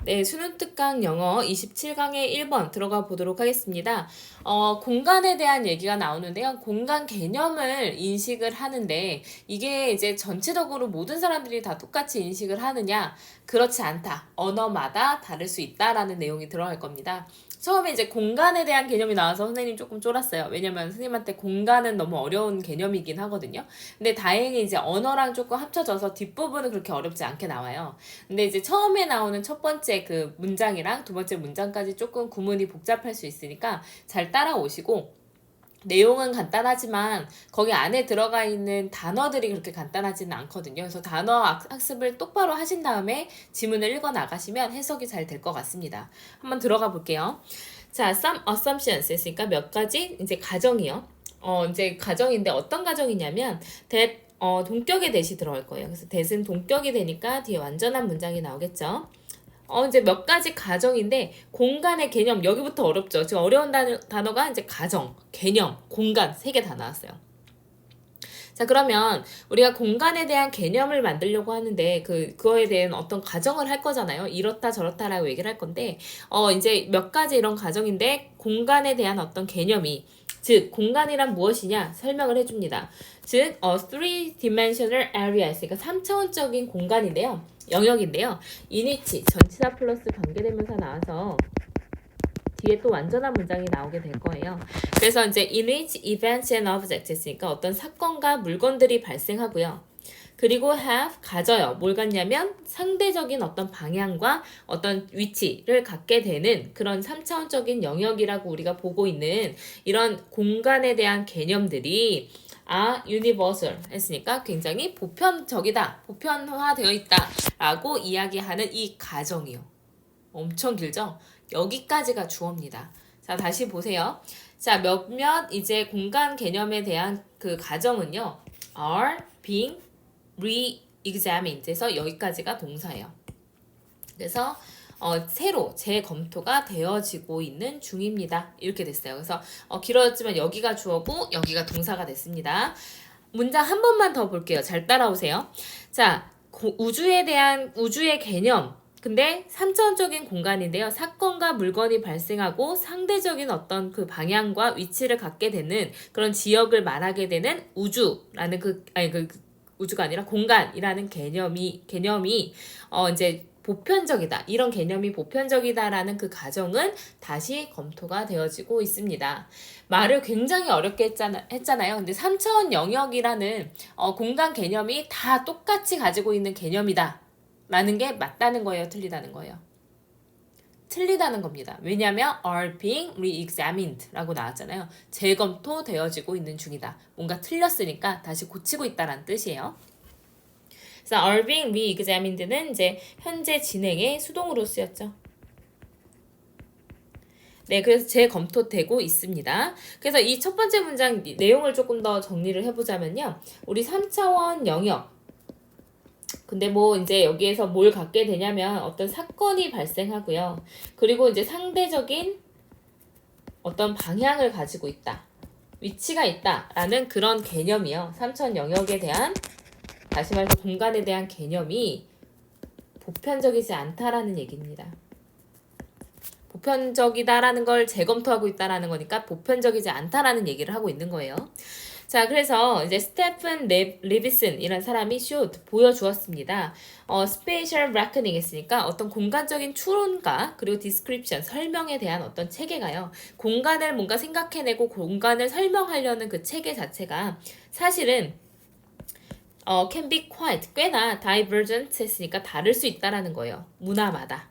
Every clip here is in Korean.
네, 수능 특강 영어 27강의 1번 들어가 보도록 하겠습니다. 공간에 대한 얘기가 나오는데요. 공간 개념을 인식을 하는데 이게 이제 전체적으로 모든 사람들이 다 똑같이 인식을 하느냐? 그렇지 않다. 언어마다 다를 수 있다라는 내용이 들어갈 겁니다. 처음에 이제 공간에 대한 개념이 나와서 선생님 조금 쫄았어요. 왜냐면 선생님한테 공간은 너무 어려운 개념이긴 하거든요. 근데 다행히 이제 언어랑 조금 합쳐져서 뒷부분은 그렇게 어렵지 않게 나와요. 근데 이제 처음에 나오는 첫 번째 그 문장이랑 두 번째 문장까지 조금 구문이 복잡할 수 있으니까 잘 따라오시고, 내용은 간단하지만 거기 안에 들어가 있는 단어들이 그렇게 간단하지는 않거든요. 그래서 단어 학습을 똑바로 하신 다음에 지문을 읽어 나가시면 해석이 잘 될 것 같습니다. 한번 들어가 볼게요. 자, some assumptions 했으니까 몇 가지 이제 가정이요. 이제 가정인데 어떤 가정이냐면 that 동격의 that이 들어갈 거예요. 그래서 that은 동격이 되니까 뒤에 완전한 문장이 나오겠죠. 이제 몇 가지 가정인데, 공간의 개념, 여기부터 어렵죠. 지금 어려운 단어가 이제 가정, 개념, 공간, 세 개 다 나왔어요. 자, 그러면 우리가 공간에 대한 개념을 만들려고 하는데, 그거에 대한 어떤 가정을 할 거잖아요. 이렇다 저렇다라고 얘기를 할 건데, 이제 몇 가지 이런 가정인데, 공간에 대한 어떤 개념이, 즉, 공간이란 무엇이냐 설명을 해줍니다. 즉, three-dimensional area, 그러니까 3차원적인 공간인데요. 영역인데요. in which 전치사 플러스 관계대명사 나와서 뒤에 또 완전한 문장이 나오게 될 거예요. 그래서 이제 in which events and objects 했으니까 어떤 사건과 물건들이 발생하고요. 그리고 have, 가져요. 뭘 갖냐면 상대적인 어떤 방향과 어떤 위치를 갖게 되는 그런 3차원적인 영역이라고 우리가 보고 있는 이런 공간에 대한 개념들이 universal 했으니까 굉장히 보편적이다, 보편화되어 있다 라고 이야기하는 이 가정이요. 엄청 길죠? 여기까지가 주어입니다. 자, 다시 보세요. 자, 몇몇 이제 공간 개념에 대한 그 가정은요, are being re-examined 해서 여기까지가 동사예요. 그래서 새로 재검토가 되어지고 있는 중입니다. 이렇게 됐어요. 그래서 길어졌지만 여기가 주어고 여기가 동사가 됐습니다. 문장 한 번만 더 볼게요. 잘 따라오세요. 자, 우주에 대한 우주의 개념. 근데 3차원적인 공간인데요. 사건과 물건이 발생하고 상대적인 어떤 그 방향과 위치를 갖게 되는 그런 지역을 말하게 되는 우주라는 우주가 아니라 공간이라는 개념이 이제 보편적이다. 이런 개념이 보편적이다라는 그 가정은 다시 검토가 되어지고 있습니다. 말을 굉장히 어렵게 했잖아요. 근데 3차원 영역이라는 공간 개념이 다 똑같이 가지고 있는 개념이다. 라는 게 맞다는 거예요? 틀리다는 거예요? 틀리다는 겁니다. 왜냐하면 are being re-examined 라고 나왔잖아요. 재검토되어지고 있는 중이다. 뭔가 틀렸으니까 다시 고치고 있다는 뜻이에요. 그래서 are being re-examined는 이제 현재 진행의 수동으로 쓰였죠. 네, 그래서 재검토되고 있습니다. 그래서 이 첫 번째 문장 내용을 조금 더 정리를 해보자면요. 우리 3차원 영역. 근데 뭐 이제 여기에서 뭘 갖게 되냐면 어떤 사건이 발생하고요. 그리고 이제 상대적인 어떤 방향을 가지고 있다. 위치가 있다라는 그런 개념이요. 3차원 영역에 대한, 다시 말해서 공간에 대한 개념이 보편적이지 않다라는 얘기입니다. 보편적이다라는 걸 재검토하고 있다라는 거니까 보편적이지 않다라는 얘기를 하고 있는 거예요. 자, 그래서 이제 스테픈 리비슨이라는 사람이 showed, 보여주었습니다. spatial reckoning 했으니까 어떤 공간적인 추론과 그리고 description, 설명에 대한 어떤 체계가요. 공간을 뭔가 생각해내고 공간을 설명하려는 그 체계 자체가 사실은 can be quite, 꽤나 divergent 했으니까 다를 수 있다라는 거예요. 문화마다.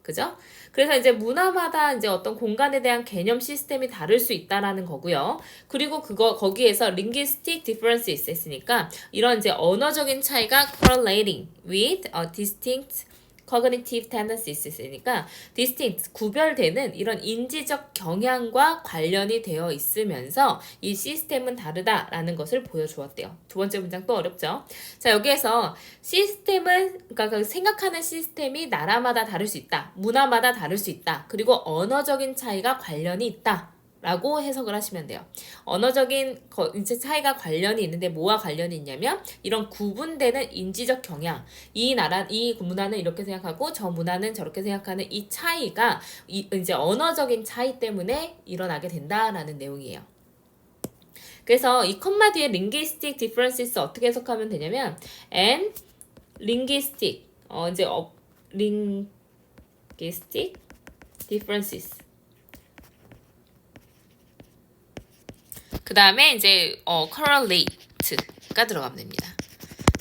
그죠? 그래서 이제 문화마다 이제 어떤 공간에 대한 개념 시스템이 다를 수 있다라는 거고요. 그리고 거기에서 linguistic differences 했으니까 이런 이제 언어적인 차이가 correlating with a distinct cognitive tendencies 있으니까 distinct, 구별되는 이런 인지적 경향과 관련이 되어 있으면서 이 시스템은 다르다라는 것을 보여주었대요. 두 번째 문장 또 어렵죠? 자, 여기에서 시스템은, 그러니까 그 생각하는 시스템이 나라마다 다를 수 있다. 문화마다 다를 수 있다. 그리고 언어적인 차이가 관련이 있다. 라고 해석을 하시면 돼요. 언어적인 이제 차이가 관련이 있는데 뭐와 관련이 있냐면 이런 구분되는 인지적 경향, 이 문화는 이렇게 생각하고 저 문화는 저렇게 생각하는 이 차이가 이제 언어적인 차이 때문에 일어나게 된다라는 내용이에요. 그래서 이 컴마 뒤에 linguistic differences 어떻게 해석하면 되냐면 and linguistic 이제 linguistic differences 그 다음에 이제 correlate가 들어가면 됩니다.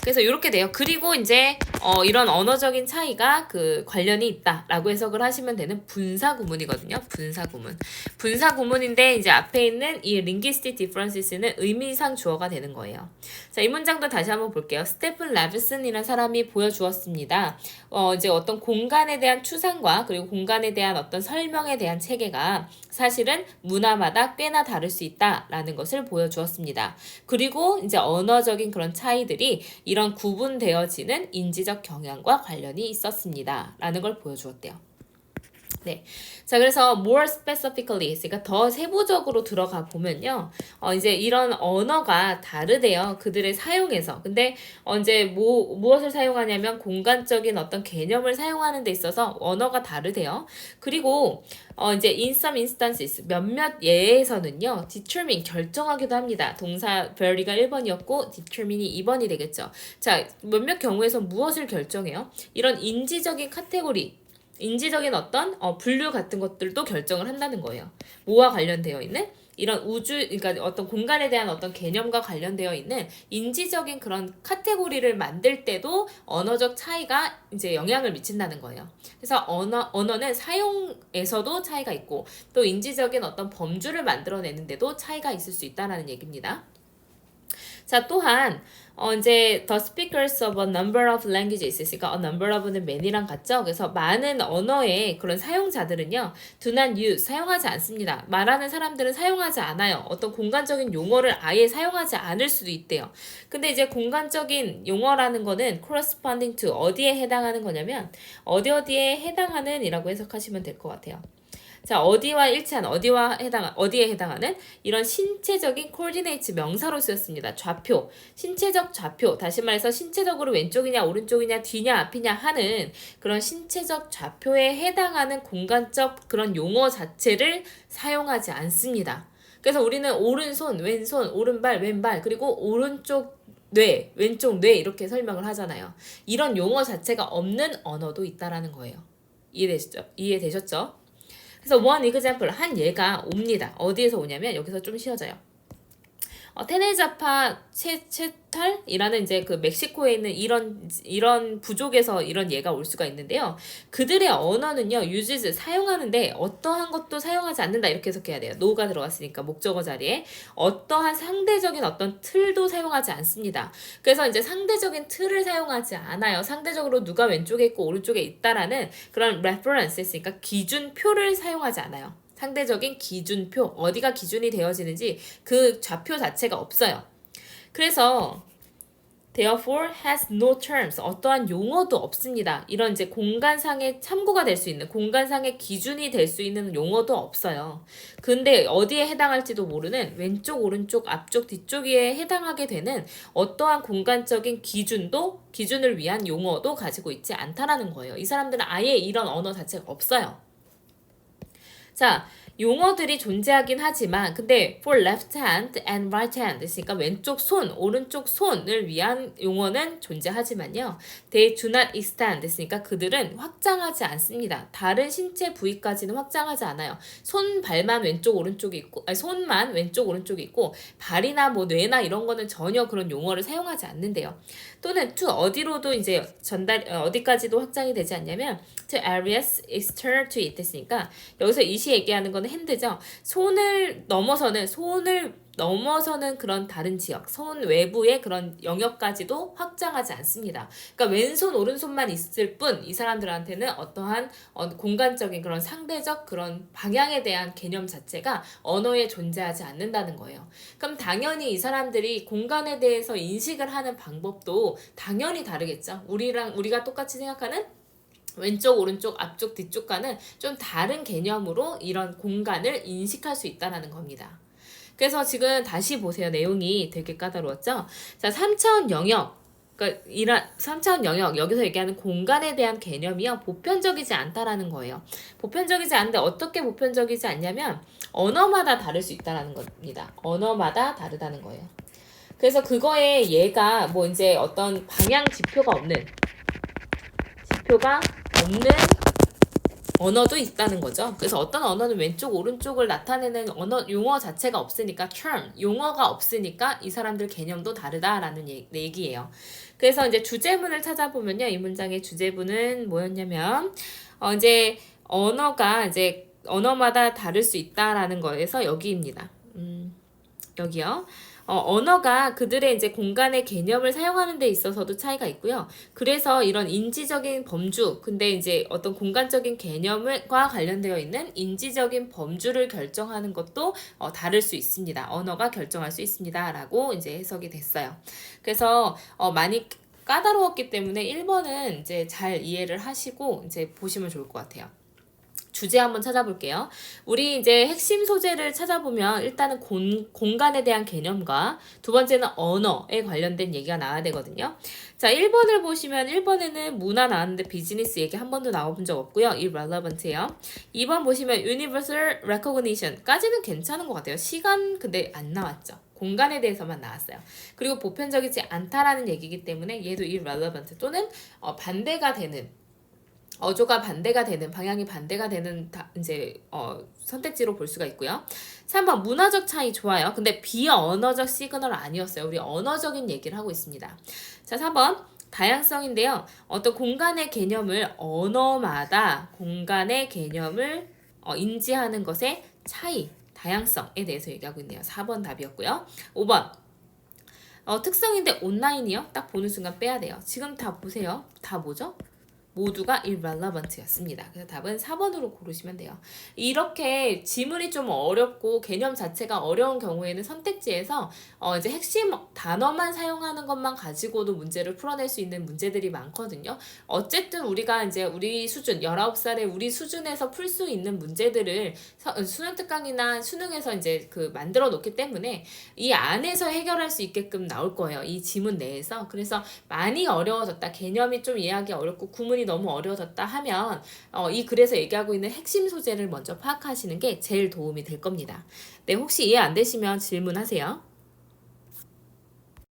그래서 이렇게 돼요. 그리고 이제 이런 언어적인 차이가 그 관련이 있다라고 해석을 하시면 되는 분사 구문이거든요. 분사 구문. 분사 구문인데 이제 앞에 있는 이 linguistic differences는 의미상 주어가 되는 거예요. 자, 이 문장도 다시 한번 볼게요. 스테픈 레비슨이라는 사람이 보여주었습니다. 이제 어떤 공간에 대한 추상과 그리고 공간에 대한 어떤 설명에 대한 체계가 사실은 문화마다 꽤나 다를 수 있다라는 것을 보여주었습니다. 그리고 이제 언어적인 그런 차이들이 이런 구분되어지는 인지적 경향과 관련이 있었습니다. 라는 걸 보여주었대요. 네. 자, 그래서 more specifically, 그러니까 더 세부적으로 들어가 보면요. 이제 이런 언어가 다르대요. 그들의 사용에서. 근데 이제 무엇을 사용하냐면 공간적인 어떤 개념을 사용하는 데 있어서 언어가 다르대요. 그리고 이제 in some instances, 몇몇 예에서는요, determine, 결정하기도 합니다. 동사 very가 1번이었고, determine이 2번이 되겠죠. 자, 몇몇 경우에서 무엇을 결정해요? 이런 인지적인 카테고리, 인지적인 어떤 분류 같은 것들도 결정을 한다는 거예요. 뭐와 관련되어 있는? 이런 그러니까 어떤 공간에 대한 어떤 개념과 관련되어 있는 인지적인 그런 카테고리를 만들 때도 언어적 차이가 이제 영향을 미친다는 거예요. 그래서 언어는 사용에서도 차이가 있고 또 인지적인 어떤 범주를 만들어내는데도 차이가 있을 수 있다는 얘기입니다. 자, 또한 이제 the speakers of a number of languages 있으니까 a number of는 many랑 같죠? 그래서 많은 언어의 그런 사용자들은요, do not use, 사용하지 않습니다. 말하는 사람들은 사용하지 않아요. 어떤 공간적인 용어를 아예 사용하지 않을 수도 있대요. 근데 이제 공간적인 용어라는 거는 corresponding to 어디에 해당하는 거냐면 어디에 해당하는 이라고 해석하시면 될 것 같아요. 자, 어디와 일치한, 어디에 해당하는 이런 신체적인 coordinates 명사로 쓰였습니다. 좌표, 신체적 좌표, 다시 말해서 신체적으로 왼쪽이냐, 오른쪽이냐, 뒤냐, 앞이냐 하는 그런 신체적 좌표에 해당하는 공간적 그런 용어 자체를 사용하지 않습니다. 그래서 우리는 오른손, 왼손, 오른발, 왼발, 그리고 오른쪽 뇌, 왼쪽 뇌 이렇게 설명을 하잖아요. 이런 용어 자체가 없는 언어도 있다라는 거예요. 이해되셨죠? 그래서 one example, 한 예가 옵니다. 어디에서 오냐면 여기서 좀 쉬워져요. 테네자파 체탈이라는 이제 그 멕시코에 있는 이런 부족에서 이런 예가 올 수가 있는데요. 그들의 언어는요, uses 사용하는데 어떠한 것도 사용하지 않는다 이렇게 해석해야 돼요. no가 들어갔으니까 목적어 자리에 어떠한 상대적인 어떤 틀도 사용하지 않습니다. 그래서 이제 상대적인 틀을 사용하지 않아요. 상대적으로 누가 왼쪽에 있고 오른쪽에 있다라는 그런 references, 그러니까 기준표를 사용하지 않아요. 상대적인 기준표, 어디가 기준이 되어지는지 그 좌표 자체가 없어요. 그래서 therefore has no terms, 어떠한 용어도 없습니다. 이런 이제 공간상의 참고가 될 수 있는, 공간상의 기준이 될 수 있는 용어도 없어요. 근데 어디에 해당할지도 모르는 왼쪽, 오른쪽, 앞쪽, 뒤쪽에 해당하게 되는 어떠한 공간적인 기준을 위한 용어도 가지고 있지 않다라는 거예요. 이 사람들은 아예 이런 언어 자체가 없어요. 자, 용어들이 존재하긴 하지만 근데 for left hand and right hand 그러니까 왼쪽 손, 오른쪽 손을 위한 용어는 존재하지만요. They do not extend 그러니까 그들은 확장하지 않습니다. 다른 신체 부위까지는 확장하지 않아요. 손, 발만 왼쪽, 오른쪽이 있고 손만 왼쪽, 오른쪽이 있고 발이나 뭐 뇌나 이런 거는 전혀 그런 용어를 사용하지 않는데요. 또는 to 어디로도 이제 어디까지도 확장이 되지 않냐면 to areas external to it 됐으니까 여기서 이시 얘기하는 거는 핸드죠. 손을 넘어서는 그런 다른 지역, 손 외부의 그런 영역까지도 확장하지 않습니다. 그러니까 왼손, 오른손만 있을 뿐 이 사람들한테는 어떠한 공간적인 그런 상대적 그런 방향에 대한 개념 자체가 언어에 존재하지 않는다는 거예요. 그럼 당연히 이 사람들이 공간에 대해서 인식을 하는 방법도 당연히 다르겠죠. 우리가 똑같이 생각하는 왼쪽, 오른쪽, 앞쪽, 뒤쪽과는 좀 다른 개념으로 이런 공간을 인식할 수 있다는 겁니다. 그래서 지금 다시 보세요. 내용이 되게 까다로웠죠? 자, 3차원 영역. 그러니까 3차원 영역, 여기서 얘기하는 공간에 대한 개념이요. 보편적이지 않다라는 거예요. 보편적이지 않은데 어떻게 보편적이지 않냐면 언어마다 다를 수 있다는 겁니다. 언어마다 다르다는 거예요. 그래서 그거에 얘가 뭐 이제 어떤 방향 지표가 없는 언어도 있다는 거죠. 그래서 어떤 언어는 왼쪽, 오른쪽을 나타내는 용어 자체가 없으니까 term, 용어가 없으니까 이 사람들 개념도 다르다라는 얘기예요. 그래서 이제 주제문을 찾아보면요. 이 문장의 주제문은 뭐였냐면, 이제 언어가 이제 언어마다 다를 수 있다라는 거에서 여기입니다. 여기요. 언어가 그들의 이제 공간의 개념을 사용하는 데 있어서도 차이가 있고요. 그래서 이런 인지적인 범주, 근데 이제 어떤 공간적인 개념과 관련되어 있는 인지적인 범주를 결정하는 것도 다를 수 있습니다. 언어가 결정할 수 있습니다. 라고 이제 해석이 됐어요. 그래서 많이 까다로웠기 때문에 1번은 이제 잘 이해를 하시고 이제 보시면 좋을 것 같아요. 주제 한번 찾아볼게요. 우리 이제 핵심 소재를 찾아보면 일단은 공간에 대한 개념과 두 번째는 언어에 관련된 얘기가 나와야 되거든요. 자, 1번을 보시면 1번에는 문화 나왔는데 비즈니스 얘기 한 번도 나와본 적 없고요. irrelevant예요. 2번 보시면 universal recognition까지는 괜찮은 것 같아요. 시간 근데 안 나왔죠. 공간에 대해서만 나왔어요. 그리고 보편적이지 않다라는 얘기이기 때문에 얘도 irrelevant 또는 반대가 되는 어조가 반대가 되는 방향이 반대가 되는 이제 선택지로 볼 수가 있고요. 3번 문화적 차이 좋아요. 근데 비언어적 시그널 아니었어요. 우리 언어적인 얘기를 하고 있습니다. 자, 4번 다양성인데요. 어떤 공간의 개념을 언어마다 공간의 개념을 인지하는 것의 차이, 다양성에 대해서 얘기하고 있네요. 4번 답이었고요. 5번 특성인데 온라인이요? 딱 보는 순간 빼야 돼요. 지금 다 보세요. 다 뭐죠? 모두가 irrelevant였습니다. 그래서 답은 4번으로 고르시면 돼요. 이렇게 지문이 좀 어렵고 개념 자체가 어려운 경우에는 선택지에서 이제 핵심 단어만 사용하는 것만 가지고도 문제를 풀어낼 수 있는 문제들이 많거든요. 어쨌든 우리가 이제 우리 수준, 19살의 우리 수준에서 풀 수 있는 문제들을 수능 특강이나 수능에서 이제 만들어 놓기 때문에 이 안에서 해결할 수 있게끔 나올 거예요. 이 지문 내에서. 그래서 많이 어려워졌다. 개념이 좀 이해하기 어렵고 구문이 너무 어려워졌다 하면 이 글에서 얘기하고 있는 핵심 소재를 먼저 파악하시는 게 제일 도움이 될 겁니다. 네, 혹시 이해 안 되시면 질문하세요.